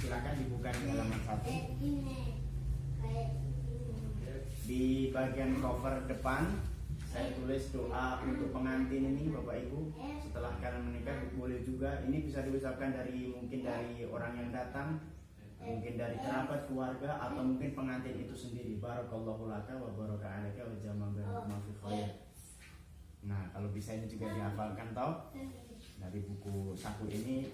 silakan dibuka di halaman 1. Di bagian cover depan saya tulis doa untuk pengantin ini Bapak Ibu setelah kalian menikah. Boleh juga ini bisa diucapkan mungkin dari orang yang datang, mungkin dari kerabat keluarga, atau mungkin pengantin itu sendiri. Barakallahu laka wa baraka alaika wa jama'a bainakuma fi khair. Nah, kalau bisa ini juga dihafalkan toh. Dari buku saku ini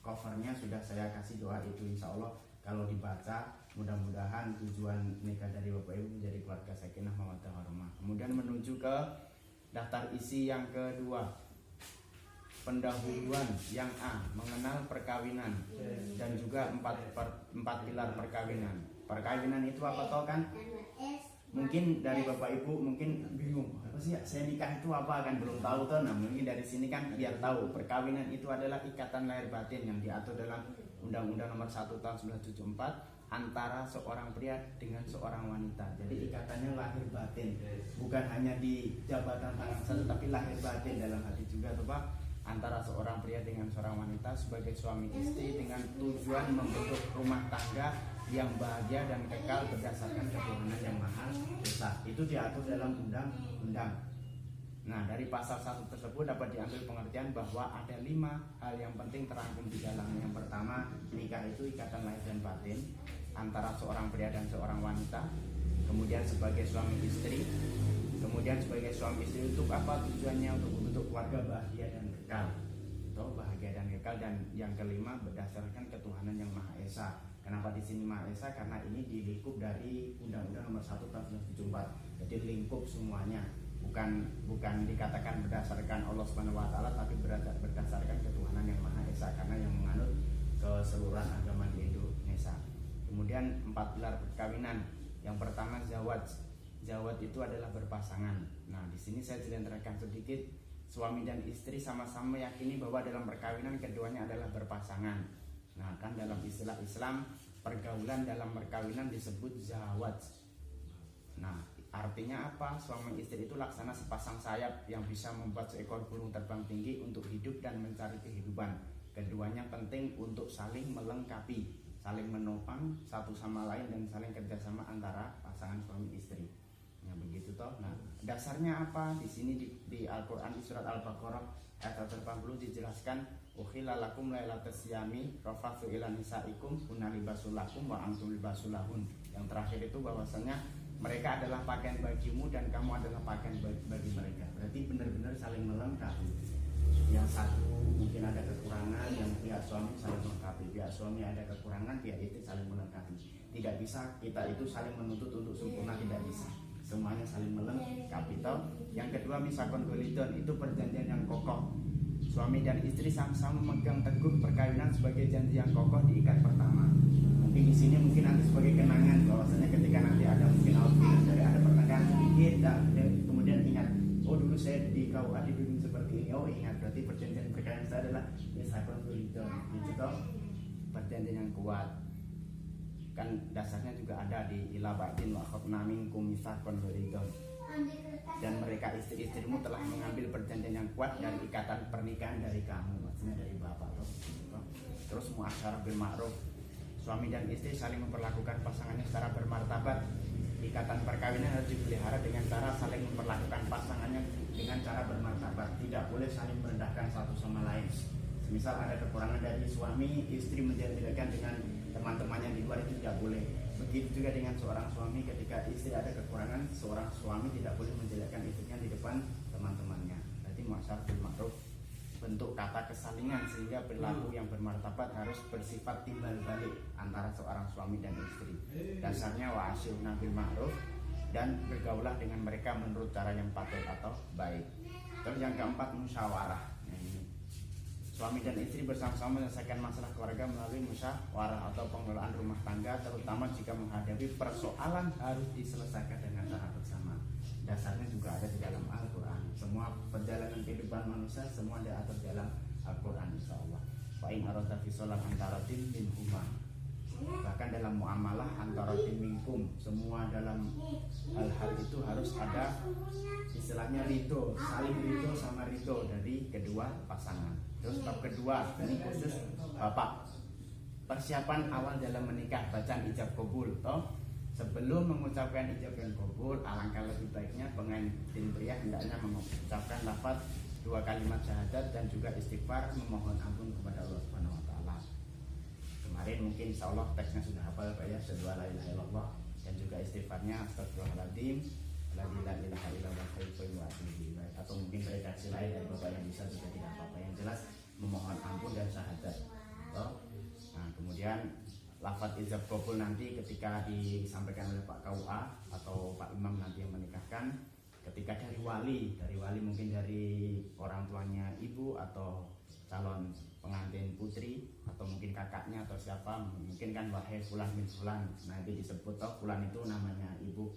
covernya sudah saya kasih doa itu, insya Allah kalau dibaca mudah-mudahan tujuan nikah dari Bapak Ibu menjadi keluarga sakinah mawaddah warahmah. Kemudian menuju ke daftar isi yang kedua, pendahuluan yang A, mengenal perkawinan dan juga empat pilar perkawinan. Perkawinan itu apa toh kan? Mungkin dari Bapak Ibu mungkin bingung, apa sih saya nikah itu apa, kan belum tahu toh. Nah, mungkin dari sini kan biar tahu perkawinan itu adalah ikatan lahir batin yang diatur dalam Undang-Undang Nomor 1 Tahun 1974 antara seorang pria dengan seorang wanita. Jadi ikatannya lahir batin, bukan hanya di jabatan tangan saja, tapi lahir batin dalam hati juga tuh Pak, antara seorang pria dengan seorang wanita sebagai suami istri dengan tujuan membentuk rumah tangga yang bahagia dan kekal berdasarkan ketuhanan yang maha esa. Itu diatur dalam undang-undang. Nah, dari pasal 1 tersebut dapat diambil pengertian bahwa ada 5 hal yang penting terangkum di dalamnya. Yang pertama, nikah itu ikatan lahir dan batin antara seorang pria dan seorang wanita. Kemudian sebagai suami istri. Kemudian sebagai suami istri untuk apa tujuannya? Untuk membentuk keluarga bahagia dan kekal. Atau bahagia dan kekal. Dan yang kelima, berdasarkan ketuhanan yang maha esa. Kenapa di sini maha esa? Karena ini dilingkup dari Undang-Undang Nomor 1 Tahun 1974. Jadi lingkup semuanya. Bukan dikatakan berdasarkan Allah Subhanahu wa taala, tapi berdasarkan ketuhanan yang maha esa, karena yang menganut keseluruhan agama di Indonesia. Kemudian 4 pilar perkawinan. Yang pertama zawaj. Zawaj itu adalah berpasangan. Nah, di sini saya jelaskan sedikit. Suami dan istri sama-sama meyakini bahwa dalam perkawinan keduanya adalah berpasangan. Nah, kan dalam istilah Islam pergaulan dalam perkawinan disebut zawaj. Nah, artinya apa? Suami istri itu laksana sepasang sayap yang bisa membuat seekor burung terbang tinggi untuk hidup dan mencari kehidupan. Keduanya penting untuk saling melengkapi, saling menopang satu sama lain dan saling kerjasama antara pasangan suami istri. Nah, begitu toh. Nah, dasarnya apa? Di sini di Al-Qur'an di surat Al-Baqarah ayat 80 dijelaskan, "Ukhilla lakum lailatas siyami rafathu ila nisaikum kunna libasul lakum wa antum libasul lahun." Yang terakhir itu bahwasanya mereka adalah pakaian bagimu dan kamu adalah pakaian bagi mereka. Berarti benar-benar saling melengkapi. Yang satu mungkin ada kekurangan, yang pihak suami saling melengkapi. Pihak suami ada kekurangan, pihak istri saling melengkapi. Tidak bisa kita itu saling menuntut untuk sempurna, tidak bisa. Semuanya saling melengkapi. Yang kedua, misakon golidon, itu perjanjian yang kokoh. Suami dan istri sama-sama memegang teguh perkawinan sebagai janji yang kokoh di ikat pertama. Mungkin di sini mungkin nanti sebagai kenangan bahwasanya ketika nanti ada mungkin outfit dari ada pertengkaran sedikit dan kemudian ingat, oh dulu saya di KUA dibimbing seperti ini. Oh ingat, berarti perjanjian perkawinan saya adalah misakon golidon. Itu toh perjanjian yang kuat. Kan dasarnya juga ada di ila ba'din wa akhadna minkum mitsaqan ghalidhan. Dan mereka istri-istrimu telah mengambil perjanjian yang kuat dan ikatan pernikahan dari kamu, maksudnya dari bapak toh. Terus muasyarah bil ma'ruf. Suami dan istri saling memperlakukan pasangannya secara bermartabat. Ikatan perkawinan harus dipelihara dengan cara saling memperlakukan pasangannya dengan cara bermartabat. Tidak boleh saling merendahkan satu sama lain. Misal ada kekurangan dari suami, istri menjelekkan dengan teman-temannya di luar, itu tidak boleh. Begitu juga dengan seorang suami, ketika istri ada kekurangan, seorang suami tidak boleh menjelekkan istrinya di depan teman-temannya. Berarti muasyarah bil ma'ruf, bentuk kata kesalingan, sehingga perilaku yang bermartabat harus bersifat timbal balik antara seorang suami dan istri. Dasarnya wa asyirna bil ma'ruf, dan bergaulah dengan mereka menurut cara yang patut atau baik. Terus yang keempat, musyawarah. Suami dan istri bersama-sama menyelesaikan masalah keluarga melalui musyawarah atau pengelolaan rumah tangga, terutama jika menghadapi persoalan harus diselesaikan dengan cara bersama. Dasarnya juga ada di dalam Al-Quran. Semua perjalanan kehidupan manusia semua diatur dalam Al-Quran, insyaallah. Fa in arada fi shalah antara tim minhuma. Bahkan dalam muamalah antara tim minkum, semua dalam hal-hal itu harus ada istilahnya ridho, saling ridho sama ridho dari kedua pasangan. Terus bab kedua, ini khusus bapak. persiapan awal dalam menikah, bacaan ijab kabul toh. Sebelum mengucapkan ijab dan kabul, alangkah lebih baiknya pengantin pria hendaknya mengucapkan lafaz 2 kalimat syahadat dan juga istighfar memohon ampun kepada Allah Subhanahu wa taala. Kemarin mungkin insyaallah teksnya sudah hafal Pak ya, la ilaha illallah dan juga istighfarnya astagfirullahaladzim, la ilaha illallah wa atubu ilaih. Atau mungkin redaksi lain dari Bapak yang bisa juga tidak apa-apa, yang jelas memohon ampun dan syahadat. Nah, kemudian lafaz ijab kabul nanti ketika disampaikan oleh Pak KUA atau Pak Imam nanti yang menikahkan, ketika dari wali mungkin dari orang tuanya ibu atau calon pengantin putri atau mungkin kakaknya atau siapa, mungkin kan wahai fulan bin fulan, nanti disebut toh fulan itu namanya ibu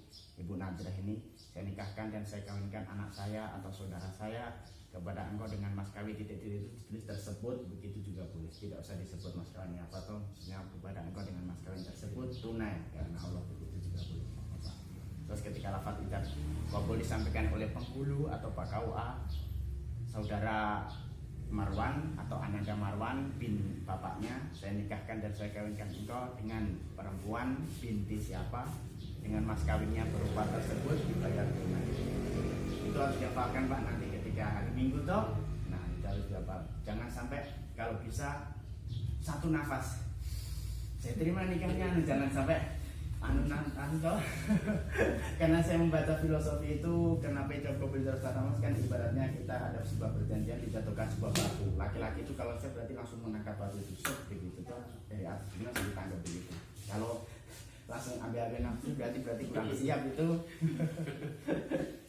Nadrah ini, saya nikahkan dan saya kawinkan anak saya atau saudara saya kepada engkau dengan mas kawin titik-titik itu ditulis tersebut, begitu juga boleh, tidak usah disebut mas kawinnya apa toh, kepada engkau dengan mas kawin tersebut tunai karena Allah, begitu juga boleh. Terus ketika lafaz ijab kabul disampaikan oleh penghulu atau Pak KUA, saudara Marwan atau Ananda Marwan bin bapaknya, saya nikahkan dan saya kawinkan engkau dengan perempuan binti siapa, dengan mas kawinnya berupa tersebut dibayar tunai. Itu harus dihafalkan Pak nanti ketika hari Minggu toh. Nah, itu harus dihafal. Jangan sampai kalau bisa satu nafas saya terima nikahnya, jangan sampai anu toh. Karena saya membaca filosofi itu, kenapa ijab kabul terus kata mas, kan ibaratnya kita ada sebuah perjanjian dijatuhkan sebuah batu. Laki-laki itu kalau saya berarti langsung menangkap batu itu begitu toh, dari atas ini langsung ditangkap begitu. Kalau langsung ambil nafsu berarti kurang siap itu.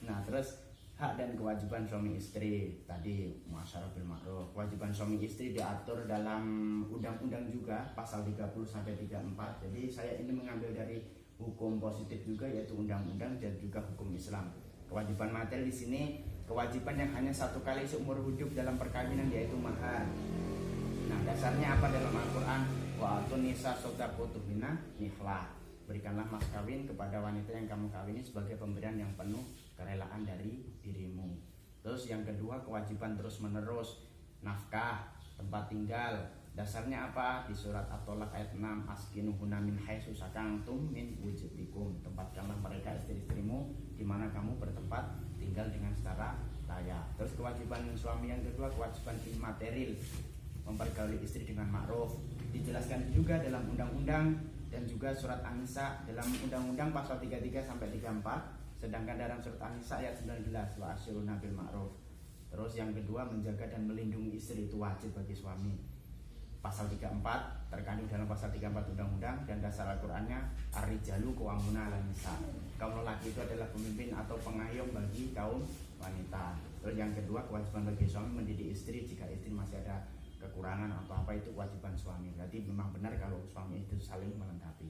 Nah, terus hak dan kewajiban suami istri tadi muasyarah bil ma'ruf. Kewajiban suami istri diatur dalam undang-undang juga pasal 30 sampai 34. Jadi saya ini mengambil dari hukum positif juga, yaitu undang-undang dan juga hukum Islam. Kewajiban materi di sini kewajiban yang hanya satu kali seumur hidup dalam perkawinan, yaitu mahar. Nah, dasarnya apa dalam Al-Qur'an? Wa atun nisa shadaqatuhunna nihlah. Berikanlah mas kawin kepada wanita yang kamu kawini sebagai pemberian yang penuh kerelaan dari dirimu. Terus yang kedua, kewajiban terus menerus nafkah, tempat tinggal. Dasarnya apa? Di surat At-Tolak ayat 6, askinuhunna min haitsu sakantum min wujudikum. Tempatkanlah mereka istri-istrimu di mana kamu bertempat tinggal dengan secara layak. Terus kewajiban suami yang kedua, kewajiban imaterial, mempergauli istri dengan ma'ruf. Dijelaskan juga dalam undang-undang dan juga surat An-Nisa dalam undang-undang pasal 33 sampai 34, sedangkan dalam surat An-Nisa ayat 19 wa asyiruna bil ma'ruf. Terus yang kedua, menjaga dan melindungi istri itu wajib bagi suami. Pasal 34 terkandung dalam pasal 34 undang-undang, dan dasar Al-Qur'annya ar-rijalu qawwamuna 'alan nisa. Kaum lelaki itu adalah pemimpin atau pengayom bagi kaum wanita. Terus yang kedua, kewajiban bagi suami mendidik istri jika istri masih ada kekurangan atau apa, itu kewajiban suami. Berarti memang benar kalau suami itu saling melengkapi.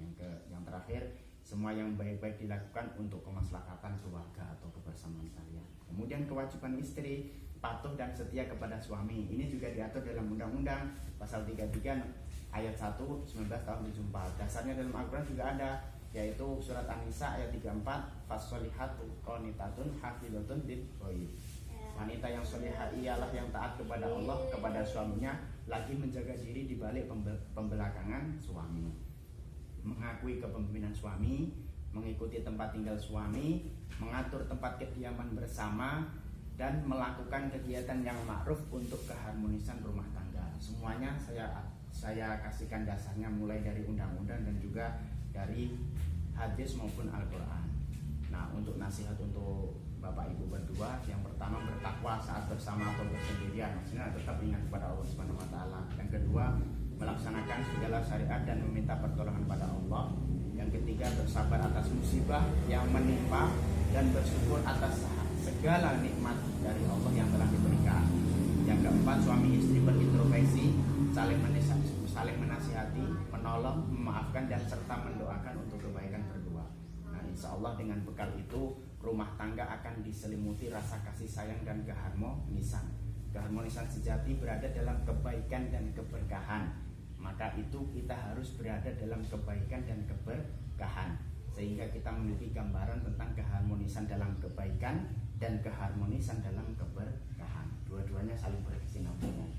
Yang terakhir, semua yang baik-baik dilakukan untuk kemaslahatan keluarga atau kebersamaan kalian. Kemudian kewajiban istri patuh dan setia kepada suami. Ini juga diatur dalam undang-undang pasal 33 ayat 1 19 tahun 74. Dasarnya dalam Al-Qur'an juga ada, yaitu surat An-Nisa ayat 34, fasolihatu qanitatun hafizatun lil-ghaib. Wanita yang solehah ialah yang taat kepada Allah, kepada suaminya, lagi menjaga diri di balik pembelakangan suami, mengakui kepemimpinan suami, mengikuti tempat tinggal suami, mengatur tempat kediaman bersama, dan melakukan kegiatan yang ma'ruf untuk keharmonisan rumah tangga. Semuanya saya kasihkan dasarnya mulai dari undang-undang dan juga dari hadis maupun Al-Qur'an. Nah, untuk nasihat untuk Bapak Ibu berdua, yang pertama bertakwa saat bersama atau bersendirian, maksudnya tetap ingat kepada Allah Subhanahu wa taala. Yang kedua, melaksanakan segala syariat dan meminta pertolongan pada Allah. Yang ketiga, bersabar atas musibah yang menimpa dan bersyukur atas segala nikmat dari Allah yang telah diberikan. Yang keempat, suami istri berintrospeksi, saling menasihati, menolong, memaafkan, dan serta mendoakan untuk kebaikan berdua. Nah, insya Allah dengan bekal itu rumah tangga akan diselimuti rasa kasih sayang dan keharmonisan. Keharmonisan sejati berada dalam kebaikan dan keberkahan. Maka itu kita harus berada dalam kebaikan dan keberkahan, sehingga kita memiliki gambaran tentang keharmonisan dalam kebaikan dan keharmonisan dalam keberkahan. Dua-duanya saling berkesinambungan.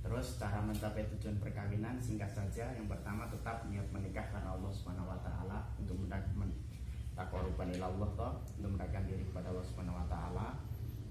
Terus Terus cara mencapai tujuan perkawinan singkat saja. Yang pertama tetap niat menikah karena Allah Subhanahu wa taala untuk taqarruban ila Allah toh, untuk mendekatkan diri kepada Allah Subhanahu wa taala.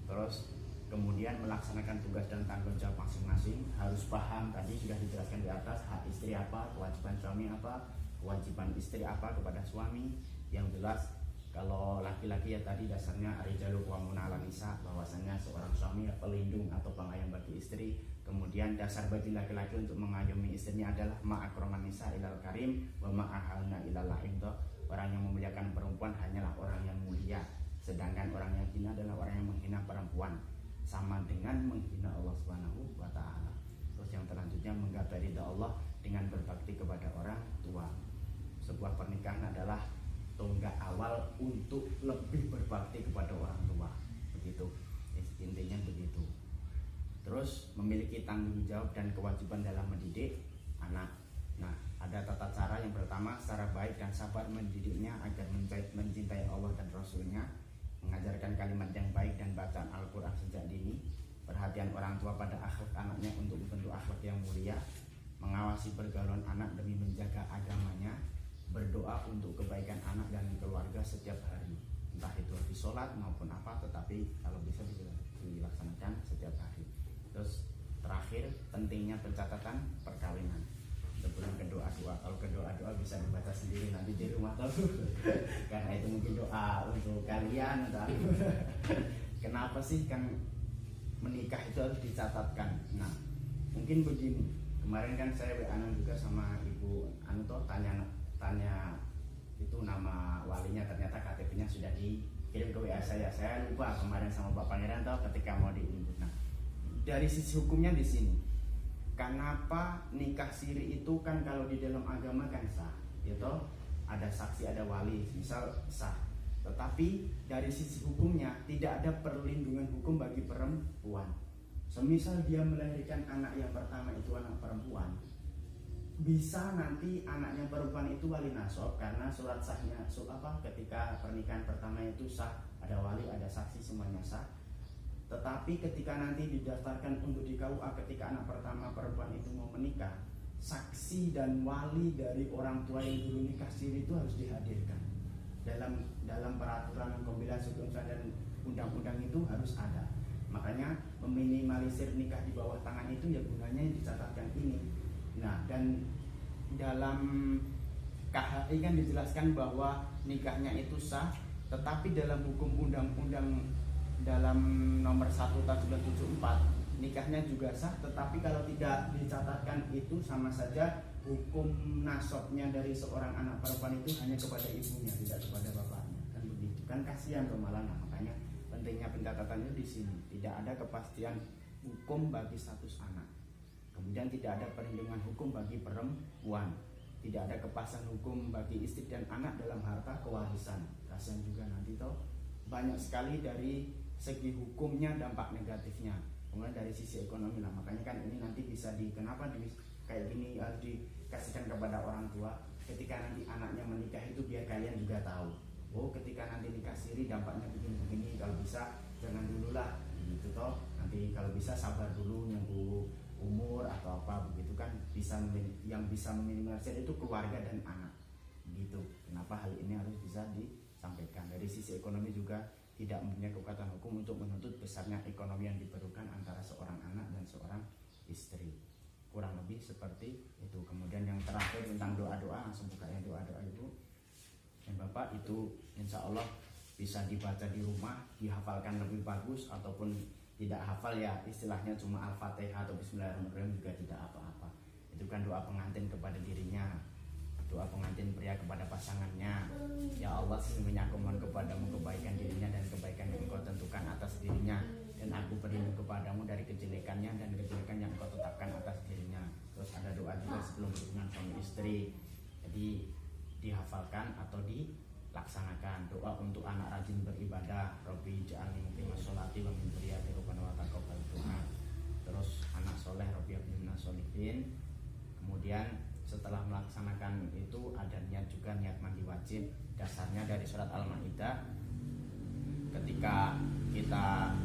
Terus kemudian melaksanakan tugas dan tanggung jawab masing-masing. Harus paham tadi sudah dijelaskan di atas, hak istri apa, kewajiban suami apa, kewajiban istri apa kepada suami. Yang jelas kalau laki-laki ya tadi dasarnya rijalu qawwamuna 'alan nisa, bahwasanya seorang suami pelindung atau pengayom bagi istri. Kemudian dasar bagi laki-laki untuk mengayomi istrinya adalah ma'akraman nisa ilal karim wa ma'ahalna ilal la'im. Orang yang memuliakan perempuan hanyalah orang yang mulia, sedangkan orang yang hina adalah orang yang menghina perempuan, sama dengan menghina Allah Subhanahu wa taala. Terus yang selanjutnya menggapai ridha Allah dengan berbakti kepada orang tua. Sebuah pernikahan adalah tonggak awal untuk lebih berbakti kepada orang tua, begitu intinya begitu. Terus memiliki tanggung jawab dan kewajiban dalam mendidik anak. Nah, ada tata cara. Yang pertama, secara baik dan sabar mendidiknya agar mencintai Allah dan Rasulnya, mengajarkan kalimat yang baik dan bacaan Al-Quran sejak dini, perhatian orang tua pada akhlak anaknya untuk membentuk akhlak yang mulia, mengawasi pergaulan anak demi menjaga agamanya, berdoa untuk kebaikan anak dan keluarga setiap hari, entah itu habis sholat maupun apa, tetapi kalau bisa dilaksanakan setiap hari. Terus terakhir, pentingnya pencatatan perkawinan sebelum doa-doa. Kalau doa-doa bisa dibaca sendiri nanti di rumah tuh karena itu mungkin doa untuk kalian atau kenapa sih kan menikah itu harus dicatatkan. Nah, mungkin begini, kemarin kan saya WA juga sama Ibu Anto, tanya itu nama walinya, ternyata KTP-nya sudah dikirim ke WA saya. Saya lupa kemarin sama Pak Pangeran tahu ketika mau diinput. Nah, dari sisi hukumnya di sini, kenapa nikah siri itu kan kalau di dalam agama kan sah, gitu? Ada saksi, ada wali, misal sah. Tetapi dari sisi hukumnya tidak ada perlindungan hukum bagi perempuan. Semisal dia melahirkan anak yang pertama itu anak perempuan, bisa nanti anaknya perempuan itu wali nasab karena surat sahnya ketika pernikahan pertama itu sah, ada wali, ada saksi, semuanya sah. Tetapi ketika nanti didaftarkan untuk di KUA ketika anak pertama perempuan itu mau menikah, saksi dan wali dari orang tua yang dulu nikah siri itu harus dihadirkan. Dalam peraturan kombinasi hukum dan undang-undang itu harus ada. Makanya meminimalisir nikah di bawah tangan itu ya gunanya yang dicatatkan ini. Nah, dan dalam KHI kan dijelaskan bahwa nikahnya itu sah, tetapi dalam hukum undang-undang dalam nomor 1 tahun 1974 nikahnya juga sah, tetapi kalau tidak dicatatkan itu sama saja hukum nasabnya dari seorang anak perempuan itu hanya kepada ibunya, tidak kepada bapaknya. Kan begitu, kan kasihan tuh malah. Nah, makanya pentingnya pencatatannya di sini. Tidak ada kepastian hukum bagi status anak. Kemudian tidak ada perlindungan hukum bagi perempuan, tidak ada kepastian hukum bagi istri dan anak dalam harta kewarisan. Kasihan juga nanti toh banyak sekali dari segi hukumnya dampak negatifnya. Kemudian dari sisi ekonomi lah, makanya kan ini nanti bisa kayak gini harus dikasihkan kepada orang tua. Ketika nanti anaknya menikah itu biar kalian juga tahu. Oh, ketika nanti nikah siri dampaknya begini. Kalau bisa jangan dulu lah, gitu toh. Nanti kalau bisa sabar dulu nunggu umur atau apa begitu kan, yang bisa meminimalisir itu keluarga dan anak gitu. Kenapa hal ini harus bisa disampaikan? Dari sisi ekonomi juga tidak mempunyai kekuatan hukum untuk menuntut besarnya ekonomi yang diperlukan antara seorang anak dan seorang istri. Kurang lebih seperti itu. Kemudian yang terakhir tentang doa-doa, langsung buka ya doa-doa itu. Dan Bapak itu insya Allah bisa dibaca di rumah, dihafalkan lebih bagus, ataupun tidak hafal ya istilahnya cuma Al-Fatihah atau Bismillahirrahmanirrahim juga tidak apa-apa. Itu kan doa pengantin kepada dirinya, doa pengantin pria kepada pasangannya. Ya Allah, sesungguhnya aku mohon kepadamu kebaikan dirinya dan kebaikan yang engkau tentukan atas dirinya, dan aku berlindung kepadamu dari kejelekannya dan kejelekan yang engkau tetapkan atas dirinya. Terus ada doa juga sebelum hubungan suami istri, jadi dihafalkan atau dilaksanakan. Doa untuk anak rajin beribadah, Robbi ja'alni muqimas sholati wa min dzurriyyati rabbana wa taqabbal du'a. Terus anak soleh, Robbi habli minas sholihin. Kemudian setelah melaksanakan itu ada niat juga, niat mandi wajib. Dasarnya dari surat Al-Maidah, ketika kita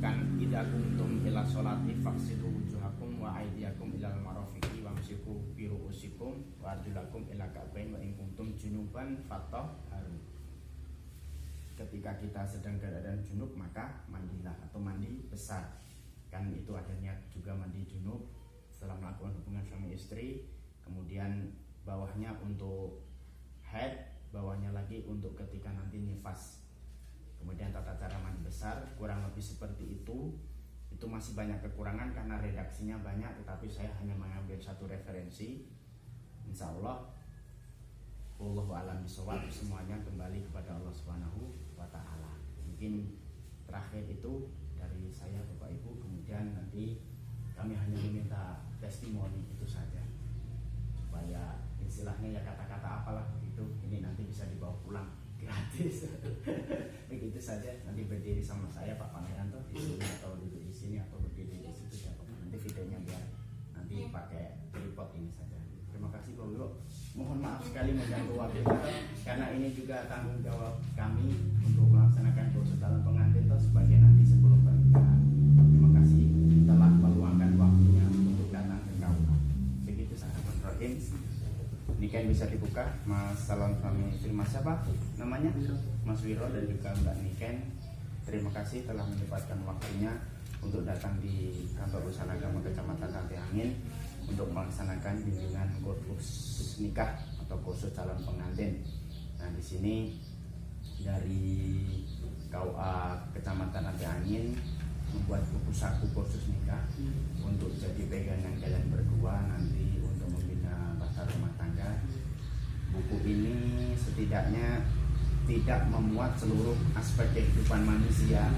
kan idza kuntum ila sholati faghsilu wujuhakum wa wa aydiyakum ilal marafiqi wamsiku bi ru'usikum wa arjulakum ila ka'bain wa in kuntum junuban fatahharu. Ketika kita sedang keadaan junub maka mandilah atau mandi besar. Kan itu ada niat juga mandi junub setelah melakukan hubungan suami istri, kemudian bawahnya untuk haid, bawahnya lagi untuk ketika nanti nifas. Kemudian tata cara mandi besar kurang lebih seperti itu. Itu masih banyak kekurangan karena redaksinya banyak, tetapi saya hanya mengambil satu referensi. Insya Allah wallahu a'lam bishawab, semuanya kembali kepada Allah Subhanahu wa taala. Mungkin terakhir itu dari saya Bapak Ibu, kemudian nanti kami hanya meminta testimoni itu saja, supaya istilahnya ya kata-kata apalah begitu, ini nanti bisa dibawa pulang gratis. Begitu saja, nanti berdiri sama saya Pak Pangeran tuh di sini atau duduk di sini atau berdiri di situ siapa, nanti videonya biar nanti pakai tripod ini saja. Terima kasih Bapak Ibu. Mohon maaf sekali mengganggu waktu karena ini juga tanggung jawab kami untuk melaksanakan proses dalam pengantin toh sebagai nanti sebelum pernikahan. Terima kasih telah meluangkan waktunya untuk datang ke KUA. Begitu saja Rahim. Nikah bisa dibuka, Mas calon suami istri Mas siapa namanya? Mas Wiro dan juga Mbak Niken. Terima kasih telah menyempatkan waktunya untuk datang di kantor urusan agama Kecamatan Rantai Angin untuk melaksanakan bimbingan kursus nikah atau kursus calon pengantin. Nah, di sini dari KUA Kecamatan Rantai Angin membuat buku saku kursus nikah untuk jadi pegangan kalian berdua nanti untuk membina tata rumah tangga. Buku ini setidaknya tidak memuat seluruh aspek kehidupan manusia,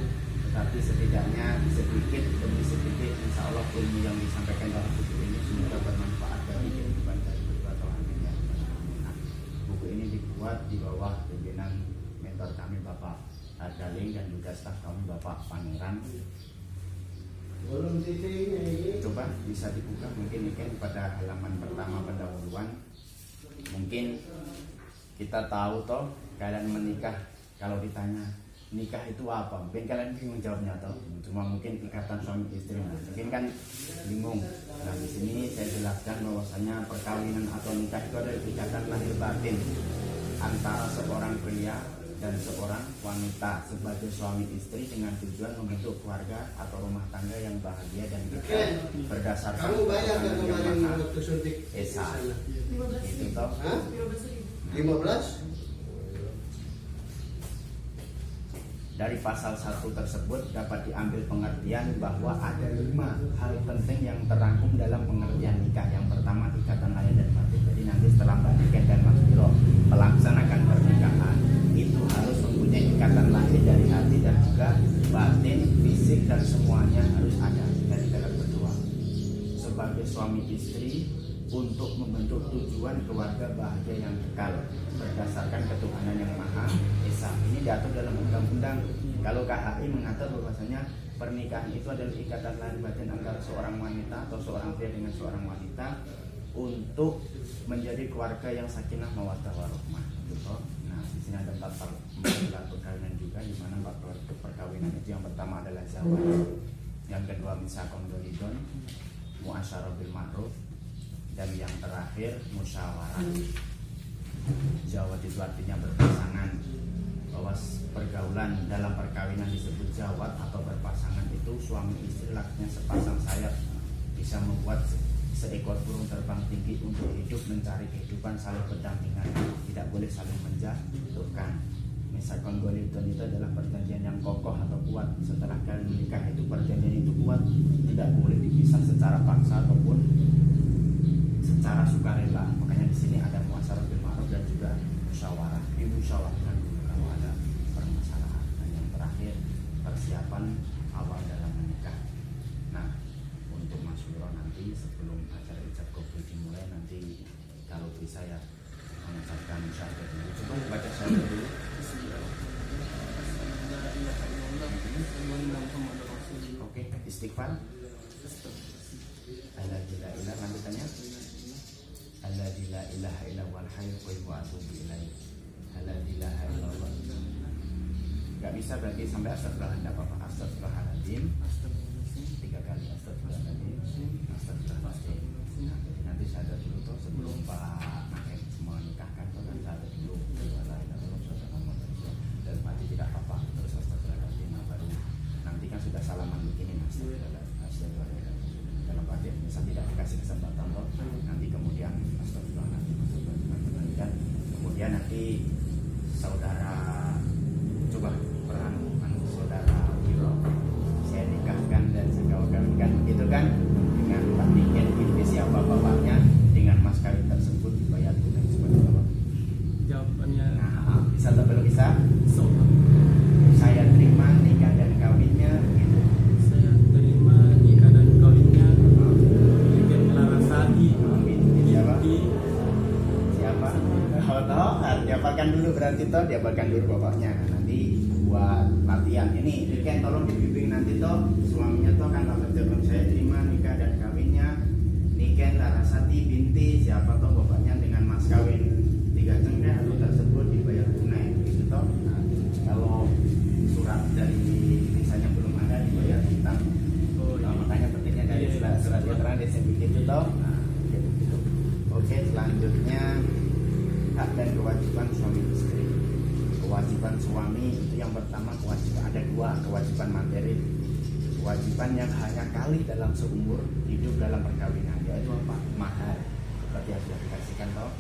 tetapi setidaknya sedikit demi sedikit insya Allah ilmu yang disampaikan dalam buku ini semoga bermanfaat bagi kehidupan dari berdua teman-teman. Nah, buku ini dibuat di bawah pimpinan mentor kami Bapak Argaling dan juga staf kami Bapak Pangeran. Coba bisa dibuka mungkin pada halaman pertama pendahuluan. Mungkin kita tahu toh kalian menikah, kalau ditanya nikah itu apa, mungkin kalian bingung jawabnya toh. Cuma mungkin ikatan suami istri, mungkin kan bingung. Nah, di sini saya jelaskan bahwasanya perkawinan atau nikah itu adalah ikatan lahir batin antara seorang pria dan seorang wanita sebagai suami istri dengan tujuan membentuk keluarga atau rumah tangga yang bahagia dan kekal berdasarkan ketuhanan yang Maha Esa. Itu toh 15. Dari pasal 1 tersebut dapat diambil pengertian bahwa ada 5 hal penting yang terangkum dalam pengertian nikah. Yang pertama ikatan lahir dan batin. Jadi nanti setelah Mbak Niken dan Mas Biro melaksanakan pernikahan itu harus mempunyai ikatan lahir dari hati dan juga batin, fisik dan semuanya harus ada dari kalian berdua sebagai suami istri untuk membentuk tujuan keluarga bahagia yang kekal berdasarkan ketuhanan yang Maha Esa. Ini diatur dalam undang-undang. Kalau KHI mengatur bahwasanya pernikahan itu adalah ikatan lahir batin antara seorang wanita atau seorang pria dengan seorang wanita untuk menjadi keluarga yang sakinah mawaddah warahmah. Gitu. Nah, di sini ada 4 pilar perkawinan juga, di mana 4 perkawinan itu yang pertama adalah zawaj, yang kedua misakon golidon, muasyarah bil ma'ruf, dan yang terakhir musyawarah. Zawaj itu artinya berpasangan, bahwa pergaulan dalam perkawinan disebut zawaj atau berpasangan itu suami istri lakinya sepasang sayap bisa membuat seekor burung terbang tinggi untuk hidup mencari kehidupan saling berdampingan, tidak boleh saling menjatuhkan. Misalkan golidon itu adalah perjanjian yang kokoh atau kuat. Setelah kalian menikah itu perjanjian itu kuat, tidak boleh dipisah secara paksa ataupun secara sukarela. Makanya di sini ada muasyarah bil ma'ruf dan juga musyawarah. Dimusyawarahkan kalau ada permasalahan. Dan yang terakhir persiapan awal dalam menikah. Nah, untuk Mas Wiro nanti sebelum acara ijab kabul dimulai nanti kalau bisa ya mengucapkan syahadat dulu. Coba baca syahadat dulu. Oke, istighfar. Alhamdulillah, lanjutannya. Alhamdulillah ilaha illa wal hayyul qayyum wa atubu ilaih. Alhamdulillah illallah. Gak bisa berarti sampai astagfirullah, enggak apa-apa. Astagfirullahaladzim 3 kali, astagfirullahaladzim, astagfirullahaladzim. Astagfirullah. Dalam arti misal tidak dikasih kesempatan toh, nanti kemudian astagfirullah nanti kembalikan. Kemudian nanti saudara coba peran saudara Wiro saya nikahkan dan saya kawinkan itu kan dengan pernikahan ini siapa bapaknya dengan mas kawin tersebut dibayar tunai sebagai bapak. Jawabannya Bisa atau belum bisa? so. Saya terima nikah dan kawinnya gitu. Saya terima nikah dan kawinnya Niken Larasati Siapa? di Siapa? Oh toh, diapakan dulu berarti toh, diapakan dulu bapaknya. Nanti buat latihan ini, kan tolong dibimbing nanti toh suaminya toh kan kalau telepon saya terima nikah dan kawinnya Niken Larasati binti siapa toh bapaknya dengan mas kawin 3 cengkeh atau tersebut dibayar tunai gitu toh. Nah, kalau surat dari misalnya belum ada dibayar hutang. Makanya pentingnya dari surat keterangan desa itu toh. Nah, gitu. Oke, selanjutnya hak dan kewajiban suami istri. Kewajiban suami itu yang pertama kewajiban ada 2 kewajiban materi. Kewajiban yang hanya kali dalam seumur hidup dalam perkawinan yaitu apa? Mahar. Seperti yang sudah dikasihkan toh.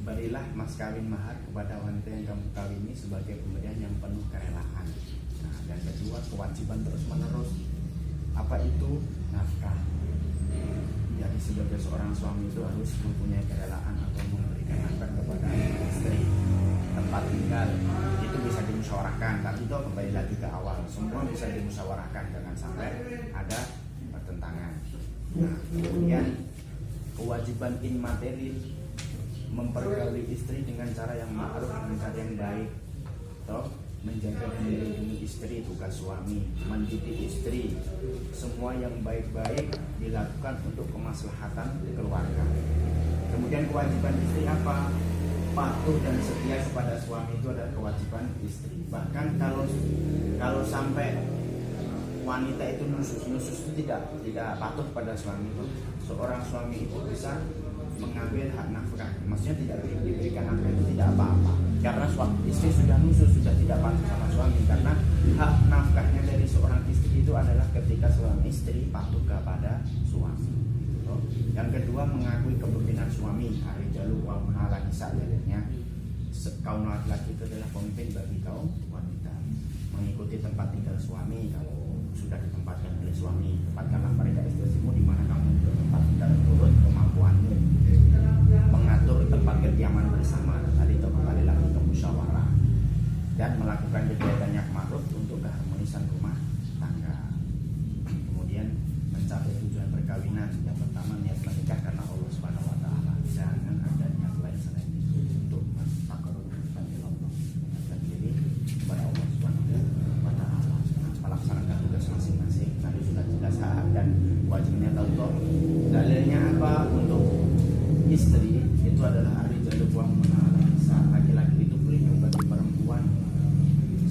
Berilah mas kawin mahar kepada wanita yang kamu kawini sebagai pemberian yang penuh kerelaan. Nah, dan kedua kewajiban terus menerus. Apa itu? Nafkah. Jadi sebagai seorang suami itu harus mempunyai kerelaan atau memberikan nafkah kepada istri. Tempat tinggal itu bisa dimusyawarahkan, tapi itu kembali lagi ke awal. Semua bisa dimusyawarahkan, jangan sampai ada pertentangan. Nah, kemudian kewajiban immaterial mempergauli istri dengan cara yang ma'ruf, dengan cara yang baik. Toh, menjaga dan melindungi istri tugas suami, mendidik istri. Semua yang baik-baik dilakukan untuk kemaslahatan keluarga. Kemudian kewajiban istri apa? Patuh dan setia kepada suami itu adalah kewajiban istri. Bahkan kalau sampai wanita itu nusus itu tidak patuh pada suami itu, seorang suami itu bisa mengambil hak nafkah, maksudnya tidak diberikan nafkah itu tidak apa-apa karena istri sudah nusus, sudah tidak patuh sama suami. Karena hak nafkahnya dari seorang istri itu adalah ketika seorang istri patuh kepada suami. Yang kedua mengakui kepemimpinan suami. Ar-rijalu qawwamun 'alan nisa, jadinya kaum laki-laki itu adalah pemimpin bagi kaum wanita. Mengikuti tempat tinggal suami, kalau sudah ditempatkan oleh suami, tempatkanlah mereka istrimu di mana kamu bertempat tinggal menurut kemampuanmu. Mengatur tempat kediaman bersama, tadi itu kembali lagi ke musyawarah, dan melakukan kegiatan yang ma'ruf untuk keharmonisan rumah tangga. Kemudian mencapai tujuan perkawinan. Yang pertama niat menikah karena Allah Subhanahu wa taala. Jangan ada niat lain selain itu untuk mentakarrubkan Allah, mendekatkan diri kepada Allah Subhanahu wa taala. Melaksanakan tugas masing-masing. Tadi sudah jelas hak dan wajibnya tahu. Dalilnya apa? Untuk istri itu adalah ar-rijalu qawwamun 'alan nisa, laki-laki itu pelindung bagi perempuan.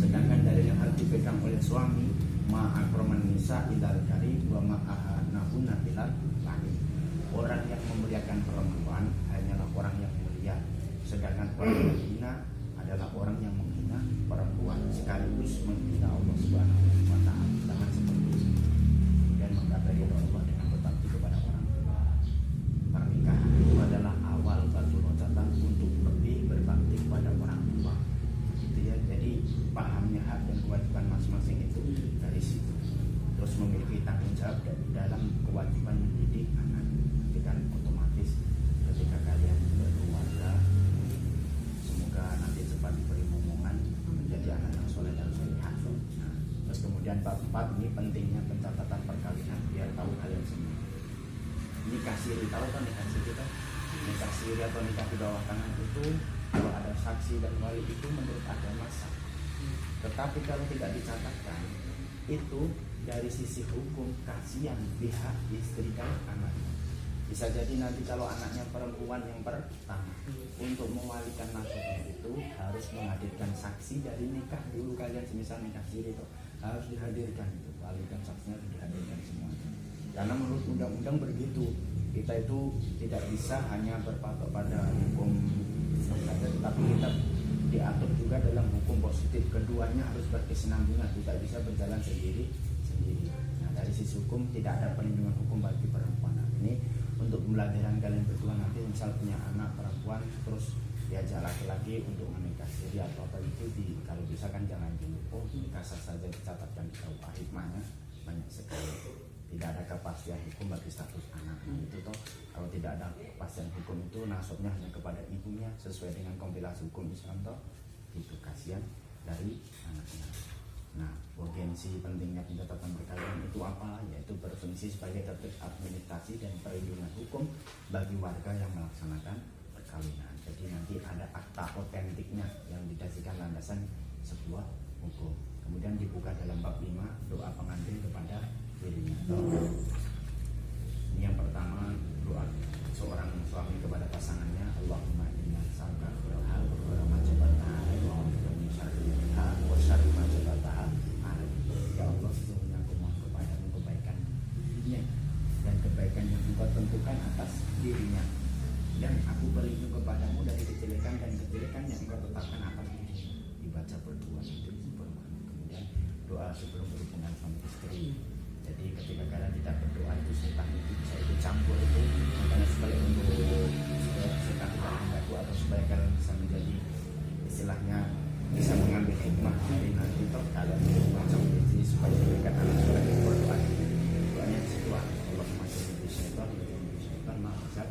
Sedangkan dalil yang harus dipegang oleh suami, ma akraman nisa ilal karim wa ma ahanahunna ilal lain. Orang yang memuliakan perempuan hanyalah orang yang mulia, sedangkan orang yang hina adalah orang yang menghina perempuan sekaligus menghina Allah Subhanahu wa taala. Jangan seperti itu. Dan mengabari Allah dengan berbakti kepada orang tua. Pernikahan itu adalah awal batu loncatan untuk lebih berbakti kepada orang tua. Gitu ya. Jadi pahamnya hak dan kewajiban masing-masing itu dari situ. Terus memiliki tanggung jawab dalam kewajiban mendidik anak. Dengan otomatis ketika kalian berkeluarga, semoga nanti cepat diberi momongan menjadi anak yang soleh dan solehah. Nah, terus kemudian bab 4 ini pentingnya pencatatan perkawinan biar tahu kalian semua. Nikah siri, tahu kan nikah siri kan? Nikah siri atau nikah di bawah tangan itu kalau ada saksi dan wali itu menurut agama sah. Tetapi kalau tidak dicatatkan itu dari sisi hukum kasihan pihak istri dan anaknya. Bisa jadi nanti kalau anaknya perempuan yang pertama, untuk mewalikan nasabnya itu harus menghadirkan saksi dari nikah dulu. Kalian semisal nikah siri itu harus dihadirkan, itu walikan saksinya harus dihadirkan semuanya. Karena menurut undang-undang begitu, kita itu tidak bisa hanya berpatok pada hukum saja, tetapi kita diatur juga dalam hukum positif. Keduanya harus berkesinambungan, tidak bisa berjalan sendiri. Nah, dari sisi hukum tidak ada perlindungan hukum bagi perempuan. Nah, ini untuk pembelajaran kalian berdua nanti, misal punya anak perempuan terus diajak laki-laki untuk menikah siri atau apa itu, kalau bisa kan jangan dulu, oh nikah sah saja dicatatkan di KUA. Hikmahnya banyak sekali. Tidak ada kepastian hukum bagi status anak. Nah, itu toh kalau tidak ada kepastian hukum itu nasabnya hanya kepada ibunya sesuai dengan kompilasi hukum Islam toh, itu kasihan dari anaknya. Nah, urgensi pentingnya pencatatan perkawinan itu apa? Yaitu berfungsi sebagai tertib administrasi dan perlindungan hukum bagi warga yang melaksanakan perkawinan. Jadi nanti ada akta otentiknya yang didasarkan landasan sebuah hukum. Kemudian dibuka dalam bab 5 doa pengantin kepada dirinya. Ini yang pertama, doa seorang suami kepada pasangannya, Allahumma inna nas'aluka khairal wa ma jabataha wa min syarriha wa syarri ma jabataha. Ya Allah, sesungguhnya aku mohon kepadamu kebaikan dunia dan kebaikan yang engkau tentukan atas dirinya, dan aku berlindung kepadamu dari kejelekan dan kejelekan yang engkau tetapkan atas dirinya. Dibaca berdua itu bermakna. Kemudian doa sebelum berhubungan suami istri. Jadi ketika kalian tidak berdoa itu setan itu bisa ikut campur itu. Makanya supaya untuk setan tidak mengganggu atau supaya kalian bisa menjadi istilahnya bisa mengambil hikmah dari nanti toh kalian macam ini supaya diberikan anak soleh yang berdoa. Doanya di situ Allah masih di syaitan maksud